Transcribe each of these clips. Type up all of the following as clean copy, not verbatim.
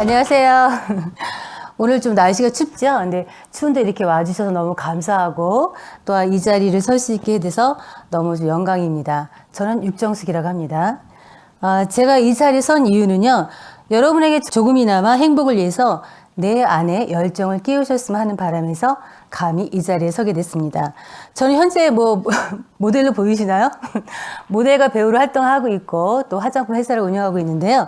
안녕하세요. 오늘 좀 날씨가 춥죠? 근데 추운데 이렇게 와주셔서 너무 감사하고 또 이 자리를 설 수 있게 돼서 너무 좀 영광입니다. 저는 육정숙이라고 합니다. 제가 이 자리에 선 이유는요, 여러분에게 조금이나마 행복을 위해서 내 안에 열정을 끼우셨으면 하는 바람에서 감히 이 자리에 서게 됐습니다. 저는 현재 모델로 보이시나요? 모델과 배우로 활동하고 있고 또 화장품 회사를 운영하고 있는데요.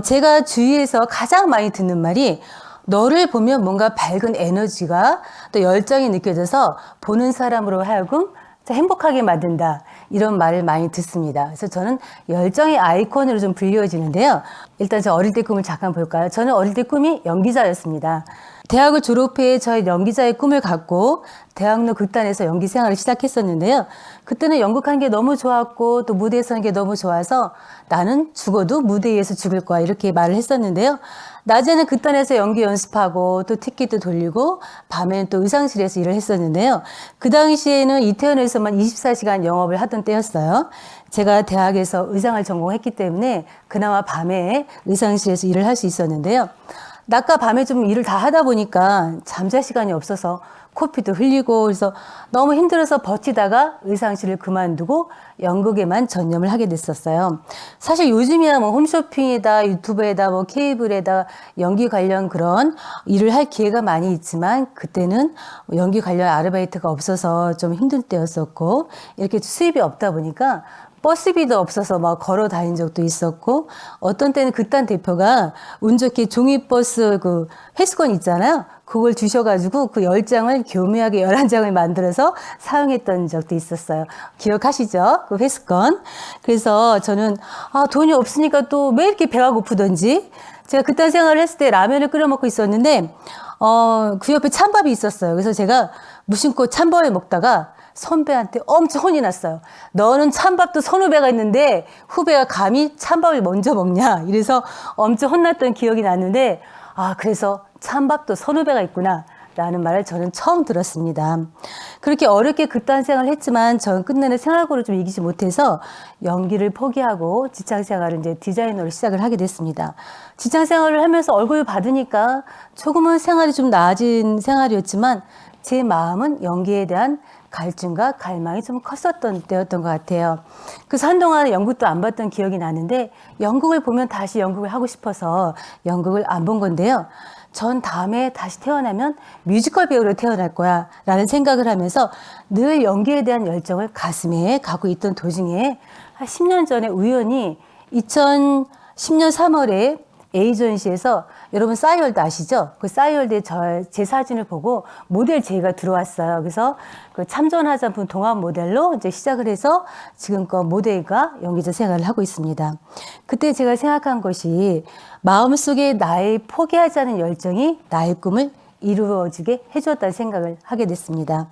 제가 주위에서 가장 많이 듣는 말이 너를 보면 뭔가 밝은 에너지가 또 열정이 느껴져서 보는 사람으로 하여금 행복하게 만든다. 이런 말을 많이 듣습니다. 그래서 저는 열정의 아이콘으로 좀 불리워지는데요. 일단 저 어릴 때 꿈을 잠깐 볼까요? 저는 어릴 때 꿈이 연기자였습니다. 대학을 졸업해 저의 연기자의 꿈을 갖고 대학로 극단에서 연기 생활을 시작했었는데요. 그때는 연극하는 게 너무 좋았고 또 무대에 서는 게 너무 좋아서 나는 죽어도 무대 위에서 죽을 거야 이렇게 말을 했었는데요. 낮에는 극단에서 연기 연습하고 또 티켓도 돌리고 밤에는 또 의상실에서 일을 했었는데요. 그 당시에는 이태원에서만 24시간 영업을 하던 때였어요. 제가 대학에서 의상을 전공했기 때문에 그나마 밤에 의상실에서 일을 할 수 있었는데요. 낮과 밤에 좀 일을 다 하다 보니까 잠잘 시간이 없어서 코피도 흘리고 그래서 너무 힘들어서 버티다가 의상실을 그만두고 연극에만 전념을 하게 됐었어요. 사실 요즘이야 홈쇼핑이다, 유튜브에다, 케이블에다 연기 관련 그런 일을 할 기회가 많이 있지만 그때는 연기 관련 아르바이트가 없어서 좀 힘들 때였었고 이렇게 수입이 없다 보니까 버스비도 없어서 걸어 다닌 적도 있었고 어떤 때는 극단 대표가 운 좋게 종이버스 그 회수권 있잖아요. 그걸 주셔가지고 그 10장을 교묘하게 11장을 만들어서 사용했던 적도 있었어요. 기억하시죠? 그 회수권. 그래서 저는 돈이 없으니까 또 왜 이렇게 배가 고프던지 제가 극단 생활을 했을 때 라면을 끓여 먹고 있었는데 그 옆에 찬밥이 있었어요. 그래서 제가 무심코 찬밥을 먹다가 선배한테 엄청 혼이 났어요. 너는 찬밥도 선후배가 있는데 후배가 감히 찬밥을 먼저 먹냐. 이래서 엄청 혼났던 기억이 나는데 그래서 찬밥도 선후배가 있구나 라는 말을 저는 처음 들었습니다. 그렇게 어렵게 극단 생활을 했지만 저는 끝내는 생활고를 좀 이기지 못해서 연기를 포기하고 직장생활을 이제 디자이너로 시작을 하게 됐습니다. 직장생활을 하면서 월급을 받으니까 조금은 생활이 좀 나아진 생활이었지만 제 마음은 연기에 대한 갈증과 갈망이 좀 컸었던 때였던 것 같아요. 그래서 한동안 연극도 안 봤던 기억이 나는데 연극을 보면 다시 연극을 하고 싶어서 연극을 안 본 건데요. 전 다음에 다시 태어나면 뮤지컬 배우로 태어날 거야 라는 생각을 하면서 늘 연기에 대한 열정을 가슴에 갖고 있던 도중에 한 10년 전에 우연히 2010년 3월에 에이전시에서 여러분 싸이월드 아시죠? 그 싸이월드에 제 사진을 보고 모델 제의가 들어왔어요. 그래서 그 참전화장품 동안 모델로 이제 시작을 해서 지금껏 모델과 연기자 생활을 하고 있습니다. 그때 제가 생각한 것이 마음속에 나의 포기하지 않은 열정이 나의 꿈을 이루어지게 해줬다는 생각을 하게 됐습니다.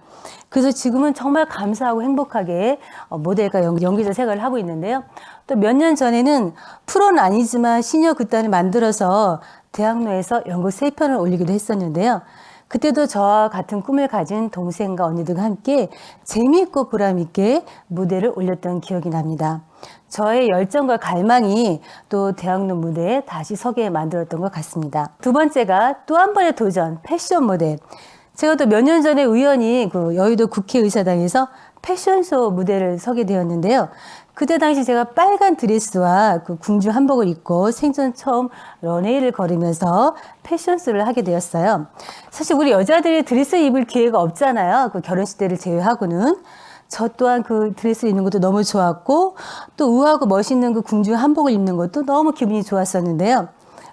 그래서 지금은 정말 감사하고 행복하게 모델과 연기자 생활을 하고 있는데요. 또 몇 년 전에는 프로는 아니지만 시니어 극단을 만들어서 대학로에서 연극 3편을 올리기도 했었는데요. 그때도 저와 같은 꿈을 가진 동생과 언니들과 함께 재미있고 보람있게 무대를 올렸던 기억이 납니다. 저의 열정과 갈망이 또 대학로 무대에 다시 서게 만들었던 것 같습니다. 두 번째가 또 한 번의 도전, 패션 모델. 제가 또 몇 년 전에 우연히 그 여의도 국회의사당에서 패션쇼 무대를 서게 되었는데요. 그때 당시 제가 빨간 드레스와 그 궁중 한복을 입고 생전 처음 런웨이를 걸으면서 패션쇼를 하게 되었어요. 사실 우리 여자들이 드레스 입을 기회가 없잖아요. 그 결혼식 때를 제외하고는. 저 또한 그 드레스 입는 것도 너무 좋았고 또 우아하고 멋있는 그 궁중 한복을 입는 것도 너무 기분이 좋았었는데요.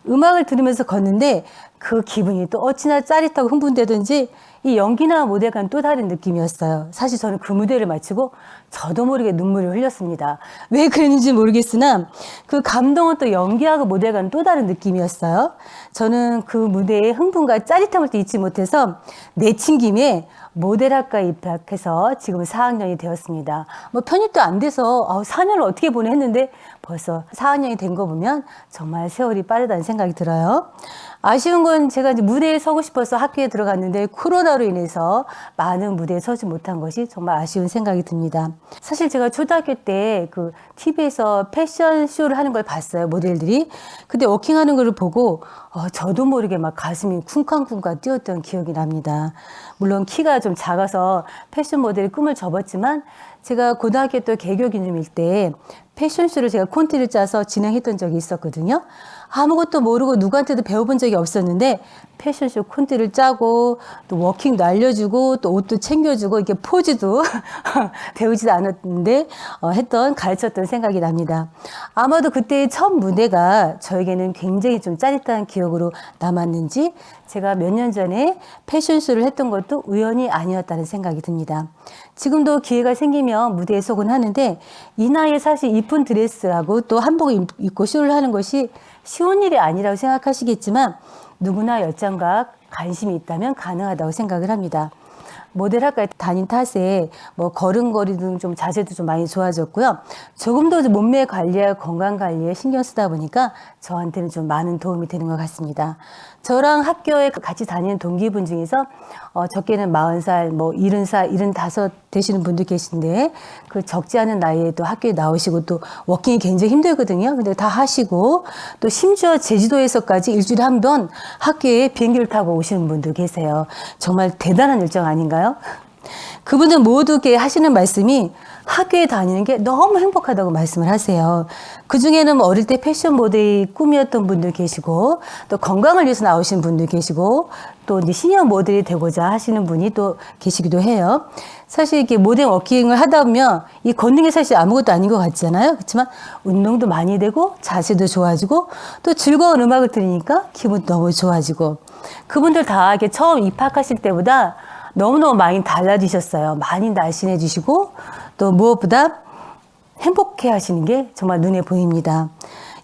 음악을 들으면서 걷는데 그 기분이 또 어찌나 짜릿하고 흥분되든지 이 연기나 모델과는 또 다른 느낌이었어요. 사실 저는 그 무대를 마치고 저도 모르게 눈물을 흘렸습니다. 왜 그랬는지 모르겠으나 그 감동은 또 연기하고 모델과는 또 다른 느낌이었어요. 저는 그 무대의 흥분과 짜릿함을 또 잊지 못해서 내친 김에 모델학과에 입학해서 지금 4학년이 되었습니다. 편입도 안 돼서 4년을 어떻게 보내 했는데 벌써 4학년이 된 거 보면 정말 세월이 빠르다는 생각이 들어요. 아쉬운 건 제가 이제 무대에 서고 싶어서 학교에 들어갔는데 코로나로 인해서 많은 무대에 서지 못한 것이 정말 아쉬운 생각이 듭니다. 사실 제가 초등학교 때 그 TV에서 패션쇼를 하는 걸 봤어요, 모델들이. 근데 워킹하는 걸 보고 저도 모르게 막 가슴이 쿵쾅쿵쾅 뛰었던 기억이 납니다. 물론 키가 좀 작아서 패션 모델의 꿈을 접었지만 제가 고등학교 때 개교 기념일 때 패션쇼를 제가 콘티를 짜서 진행했던 적이 있었거든요. 아무것도 모르고 누구한테도 배워본 적이 없었는데 패션쇼 콘티를 짜고 또 워킹도 알려주고 또 옷도 챙겨주고 이렇게 포즈도 배우지도 않았는데 가르쳤던 생각이 납니다. 아마도 그때의 첫 무대가 저에게는 굉장히 좀 짜릿한 기억으로 남았는지 제가 몇 년 전에 패션쇼를 했던 것도 우연이 아니었다는 생각이 듭니다. 지금도 기회가 생기면 무대에 서곤 하는데 이 나이에 사실 이쁜 드레스하고 또 한복을 입고 쇼를 하는 것이 쉬운 일이 아니라고 생각하시겠지만 누구나 열정과 관심이 있다면 가능하다고 생각을 합니다. 모델학과에 다닌 탓에 뭐 걸음걸이 등 좀 자세도 좀 많이 좋아졌고요. 조금 더 몸매 관리와 건강 관리에 신경 쓰다 보니까 저한테는 좀 많은 도움이 되는 것 같습니다. 저랑 학교에 같이 다니는 동기분 중에서 적게는 40살, 뭐 70살, 75 되시는 분도 계신데 그 적지 않은 나이에 또 학교에 나오시고 또 워킹이 굉장히 힘들거든요. 근데 다 하시고 또 심지어 제주도에서까지 일주일에 한 번 학교에 비행기를 타고 오시는 분도 계세요. 정말 대단한 일정 아닌가요? 그분들 모두 이렇게 하시는 말씀이 학교에 다니는 게 너무 행복하다고 말씀을 하세요. 그중에는 뭐 어릴 때 패션 모델이 꿈이었던 분들 계시고 또 건강을 위해서 나오신 분들 계시고 또 이제 시니어 모델이 되고자 하시는 분이 또 계시기도 해요. 사실 이렇게 모델 워킹을 하다 보면 이 걷는 게 사실 아무것도 아닌 것 같잖아요. 그렇지만 운동도 많이 되고 자세도 좋아지고 또 즐거운 음악을 들으니까 기분도 너무 좋아지고 그분들 다 이렇게 처음 입학하실 때보다 너무너무 많이 달라지셨어요. 많이 날씬해지시고 또 무엇보다 행복해 하시는 게 정말 눈에 보입니다.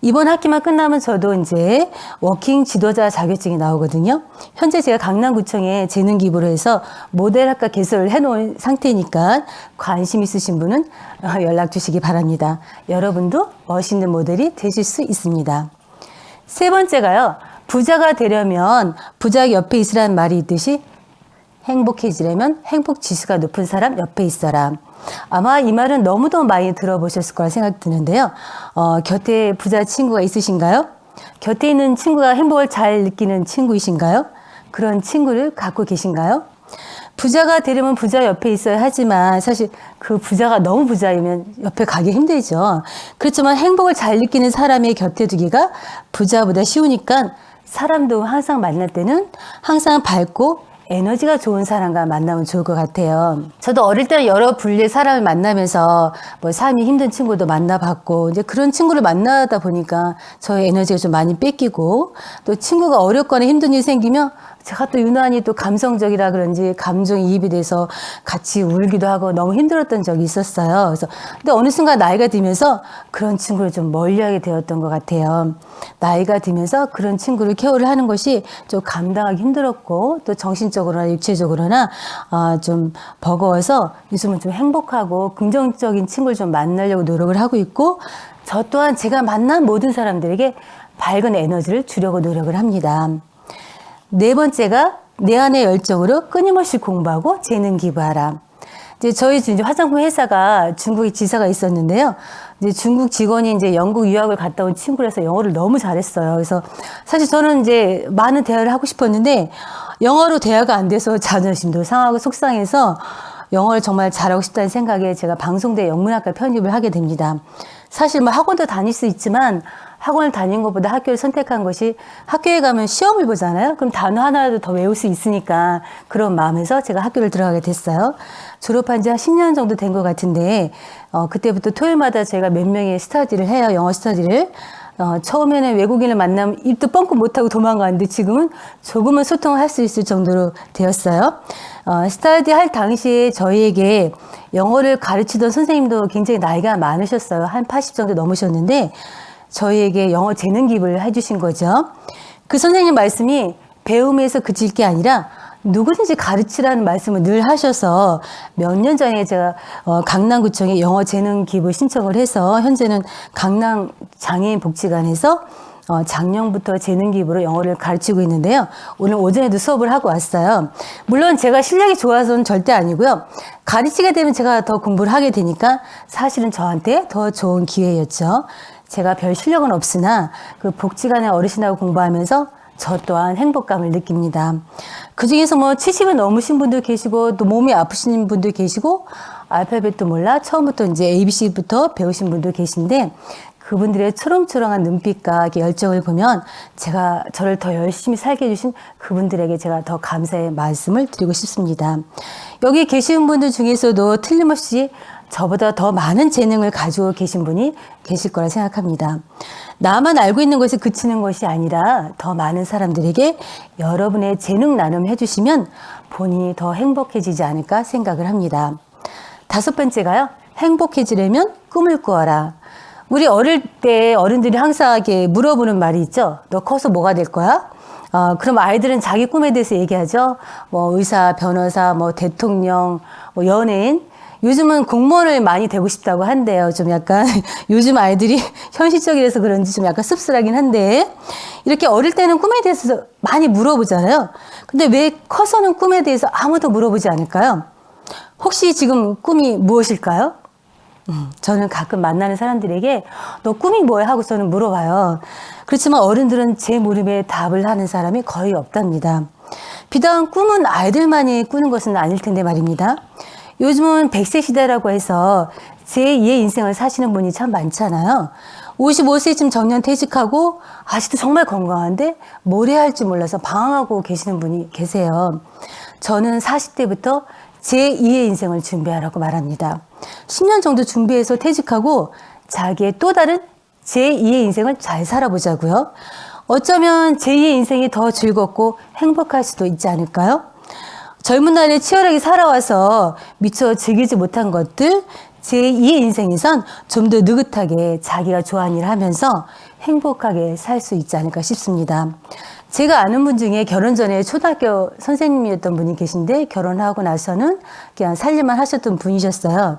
이번 학기만 끝나면 저도 이제 워킹 지도자 자격증이 나오거든요. 현재 제가 강남구청에 재능 기부로 해서 모델학과 개설을 해놓은 상태니까 관심 있으신 분은 연락 주시기 바랍니다. 여러분도 멋있는 모델이 되실 수 있습니다. 세 번째가요. 부자가 되려면 부자 옆에 있으라는 말이 있듯이 행복해지려면 행복 지수가 높은 사람 옆에 있어라. 아마 이 말은 너무도 많이 들어보셨을 거라 생각이 드는데요. 곁에 부자 친구가 있으신가요? 곁에 있는 친구가 행복을 잘 느끼는 친구이신가요? 그런 친구를 갖고 계신가요? 부자가 되려면 부자 옆에 있어야 하지만 사실 그 부자가 너무 부자이면 옆에 가기 힘들죠. 그렇지만 행복을 잘 느끼는 사람의 곁에 두기가 부자보다 쉬우니까 사람도 항상 만날 때는 항상 밝고 에너지가 좋은 사람과 만나면 좋을 것 같아요. 저도 어릴 때 여러 분류의 사람을 만나면서 뭐 삶이 힘든 친구도 만나봤고 이제 그런 친구를 만나다 보니까 저의 에너지가 좀 많이 뺏기고 또 친구가 어렵거나 힘든 일이 생기면 제가 또 유난히 또 감성적이라 그런지 감정이입이 돼서 같이 울기도 하고 너무 힘들었던 적이 있었어요. 그래서 근데 어느 순간 나이가 들면서 그런 친구를 좀 멀리하게 되었던 것 같아요. 나이가 들면서 그런 친구를 케어를 하는 것이 좀 감당하기 힘들었고 또 정신적으로나 육체적으로나 좀 버거워서 요즘은 좀 행복하고 긍정적인 친구를 좀 만나려고 노력을 하고 있고 저 또한 제가 만난 모든 사람들에게 밝은 에너지를 주려고 노력을 합니다. 네 번째가 내 안의 열정으로 끊임없이 공부하고 재능 기부하라. 이제 저희 이제 화장품 회사가 중국에 지사가 있었는데요. 이제 중국 직원이 이제 영국 유학을 갔다 온 친구라서 영어를 너무 잘했어요. 그래서 사실 저는 이제 많은 대화를 하고 싶었는데 영어로 대화가 안 돼서 자존심도 상하고 속상해서 영어를 정말 잘하고 싶다는 생각에 제가 방송대 영문학과 편입을 하게 됩니다. 사실 뭐 학원도 다닐 수 있지만 학원을 다닌 것보다 학교를 선택한 것이 학교에 가면 시험을 보잖아요. 그럼 단어 하나라도 더 외울 수 있으니까 그런 마음에서 제가 학교를 들어가게 됐어요. 졸업한 지 한 10년 정도 된 것 같은데 그때부터 토요일마다 제가 몇 명의 스터디를 해요. 영어 스터디를. 처음에는 외국인을 만나면 입도 뻥끗 못하고 도망가는데 지금은 조금은 소통을 할 수 있을 정도로 되었어요. 스터디 할 당시에 저희에게 영어를 가르치던 선생님도 굉장히 나이가 많으셨어요. 한 80 정도 넘으셨는데 저희에게 영어 재능 기부를 해주신 거죠. 그 선생님 말씀이 배움에서 그칠 게 아니라 누구든지 가르치라는 말씀을 늘 하셔서 몇 년 전에 제가 강남구청에 영어 재능 기부 신청을 해서 현재는 강남 장애인 복지관에서 작년부터 재능 기부로 영어를 가르치고 있는데요. 오늘 오전에도 수업을 하고 왔어요. 물론 제가 실력이 좋아서는 절대 아니고요. 가르치게 되면 제가 더 공부를 하게 되니까 사실은 저한테 더 좋은 기회였죠. 제가 별 실력은 없으나 그 복지관의 어르신하고 공부하면서 저 또한 행복감을 느낍니다. 그 중에서 뭐 70을 넘으신 분도 계시고 또 몸이 아프신 분도 계시고 알파벳도 몰라 처음부터 이제 ABC부터 배우신 분도 계신데 그분들의 초롱초롱한 눈빛과 열정을 보면 제가 저를 더 열심히 살게 해주신 그분들에게 제가 더 감사의 말씀을 드리고 싶습니다. 여기 계신 분들 중에서도 틀림없이 저보다 더 많은 재능을 가지고 계신 분이 계실 거라 생각합니다. 나만 알고 있는 것에 그치는 것이 아니라 더 많은 사람들에게 여러분의 재능 나눔 해주시면 본인이 더 행복해지지 않을까 생각을 합니다. 5번째가요. 행복해지려면 꿈을 꾸어라. 우리 어릴 때 어른들이 항상 이렇게 물어보는 말이 있죠. 너 커서 뭐가 될 거야? 그럼 아이들은 자기 꿈에 대해서 얘기하죠. 뭐 의사, 변호사, 뭐 대통령, 뭐 연예인. 요즘은 공무원을 많이 되고 싶다고 한대요. 좀 약간 요즘 아이들이 현실적이라서 그런지 좀 약간 씁쓸하긴 한데 이렇게 어릴 때는 꿈에 대해서 많이 물어보잖아요. 근데 왜 커서는 꿈에 대해서 아무도 물어보지 않을까요? 혹시 지금 꿈이 무엇일까요? 저는 가끔 만나는 사람들에게 너 꿈이 뭐야? 하고 저는 물어봐요. 그렇지만 어른들은 제 물음에 답을 하는 사람이 거의 없답니다. 비단 꿈은 아이들만이 꾸는 것은 아닐 텐데 말입니다. 요즘은 100세 시대라고 해서 제2의 인생을 사시는 분이 참 많잖아요. 55세쯤 정년 퇴직하고 아직도 정말 건강한데 뭘 해야 할지 몰라서 방황하고 계시는 분이 계세요. 저는 40대부터 제2의 인생을 준비하라고 말합니다. 10년 정도 준비해서 퇴직하고 자기의 또 다른 제2의 인생을 잘 살아보자고요. 어쩌면 제2의 인생이 더 즐겁고 행복할 수도 있지 않을까요? 젊은 날에 치열하게 살아와서 미처 즐기지 못한 것들, 제2의 인생에선 좀 더 느긋하게 자기가 좋아하는 일을 하면서 행복하게 살 수 있지 않을까 싶습니다. 제가 아는 분 중에 결혼 전에 초등학교 선생님이었던 분이 계신데 결혼하고 나서는 그냥 살림만 하셨던 분이셨어요.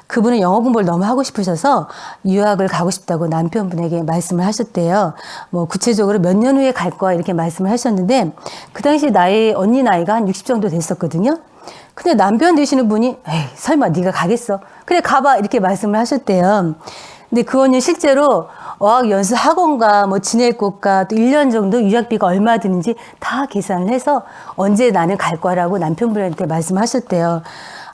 그분은 영어 공부를 너무 하고 싶으셔서 유학을 가고 싶다고 남편분에게 말씀을 하셨대요. 뭐 구체적으로 몇 년 후에 갈 거야 이렇게 말씀을 하셨는데 그 당시 언니 나이가 한 60 정도 됐었거든요. 근데 남편 되시는 분이 에이 설마 네가 가겠어? 그래 가봐 이렇게 말씀을 하셨대요. 근데 그 언니 실제로 어학 연수 학원과 뭐 지낼 곳과 또 1년 정도 유학비가 얼마 드는지 다 계산을 해서 언제 나는 갈 거라고 남편분한테 말씀하셨대요.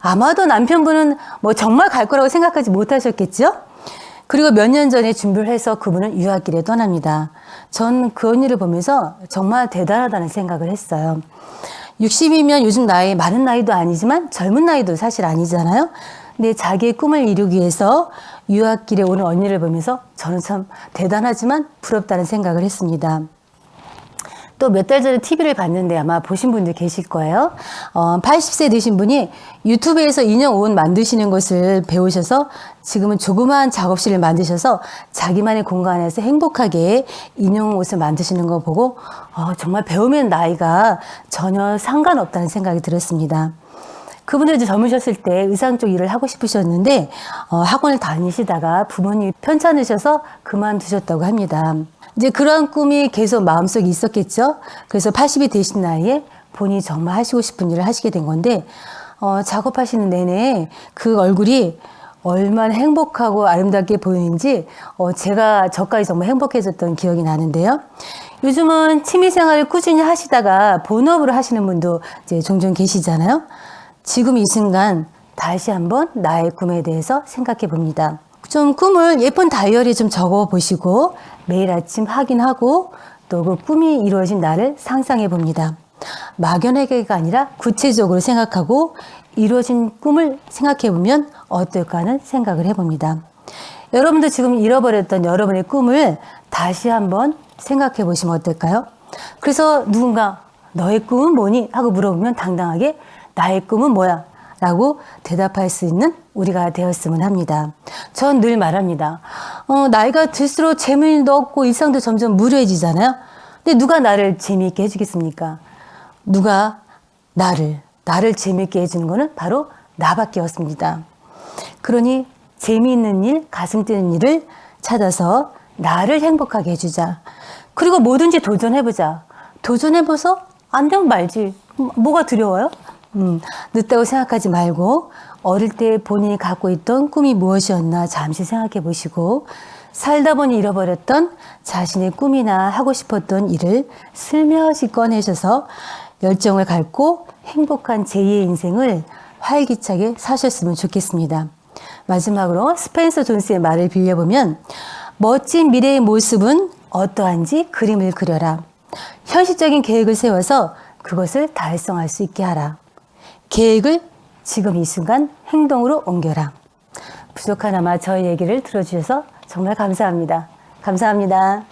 아마도 남편분은 뭐 정말 갈 거라고 생각하지 못하셨겠죠? 그리고 몇 년 전에 준비를 해서 그분은 유학길에 떠납니다. 전 그 언니를 보면서 정말 대단하다는 생각을 했어요. 60이면 요즘 나이 많은 나이도 아니지만 젊은 나이도 사실 아니잖아요. 근데 자기의 꿈을 이루기 위해서 유학길에 오는 언니를 보면서 저는 참 대단하지만 부럽다는 생각을 했습니다. 또 몇 달 전에 TV를 봤는데 아마 보신 분들 계실 거예요. 80세 되신 분이 유튜브에서 인형 옷 만드시는 것을 배우셔서 지금은 조그마한 작업실을 만드셔서 자기만의 공간에서 행복하게 인형 옷을 만드시는 거 보고 정말 배우면 나이가 전혀 상관없다는 생각이 들었습니다. 그분들도 젊으셨을 때 의상 쪽 일을 하고 싶으셨는데 학원을 다니시다가 부모님이 편찮으셔서 그만두셨다고 합니다. 이제 그러한 꿈이 계속 마음속에 있었겠죠. 그래서 80이 되신 나이에 본인이 정말 하시고 싶은 일을 하시게 된 건데 작업하시는 내내 그 얼굴이 얼마나 행복하고 아름답게 보이는지 제가 저까지 정말 행복해졌던 기억이 나는데요. 요즘은 취미생활을 꾸준히 하시다가 본업으로 하시는 분도 이제 종종 계시잖아요. 지금 이 순간 다시 한번 나의 꿈에 대해서 생각해 봅니다. 좀 꿈을 예쁜 다이어리에 좀 적어 보시고 매일 아침 확인하고 또 그 꿈이 이루어진 날을 상상해 봅니다. 막연하게가 아니라 구체적으로 생각하고 이루어진 꿈을 생각해 보면 어떨까 하는 생각을 해봅니다. 여러분도 지금 잃어버렸던 여러분의 꿈을 다시 한번 생각해 보시면 어떨까요? 그래서 누군가 너의 꿈은 뭐니? 하고 물어보면 당당하게 나의 꿈은 뭐야? 라고 대답할 수 있는 우리가 되었으면 합니다. 전 늘 말합니다. 나이가 들수록 재물도 없고 일상도 점점 무료해지잖아요. 근데 누가 나를 재미있게 해주겠습니까? 누가 나를 재미있게 해주는 거는 바로 나밖에 없습니다. 그러니 재미있는 일, 가슴 뛰는 일을 찾아서 나를 행복하게 해주자. 그리고 뭐든지 도전해보자. 도전해봐서 안 되면 말지. 뭐가 두려워요? 늦다고 생각하지 말고 어릴 때 본인이 갖고 있던 꿈이 무엇이었나 잠시 생각해 보시고 살다 보니 잃어버렸던 자신의 꿈이나 하고 싶었던 일을 슬며시 꺼내셔서 열정을 갖고 행복한 제2의 인생을 활기차게 사셨으면 좋겠습니다. 마지막으로 스펜서 존스의 말을 빌려보면 멋진 미래의 모습은 어떠한지 그림을 그려라. 현실적인 계획을 세워서 그것을 달성할 수 있게 하라. 계획을 지금 이 순간 행동으로 옮겨라. 부족하나마 저의 얘기를 들어주셔서 정말 감사합니다. 감사합니다.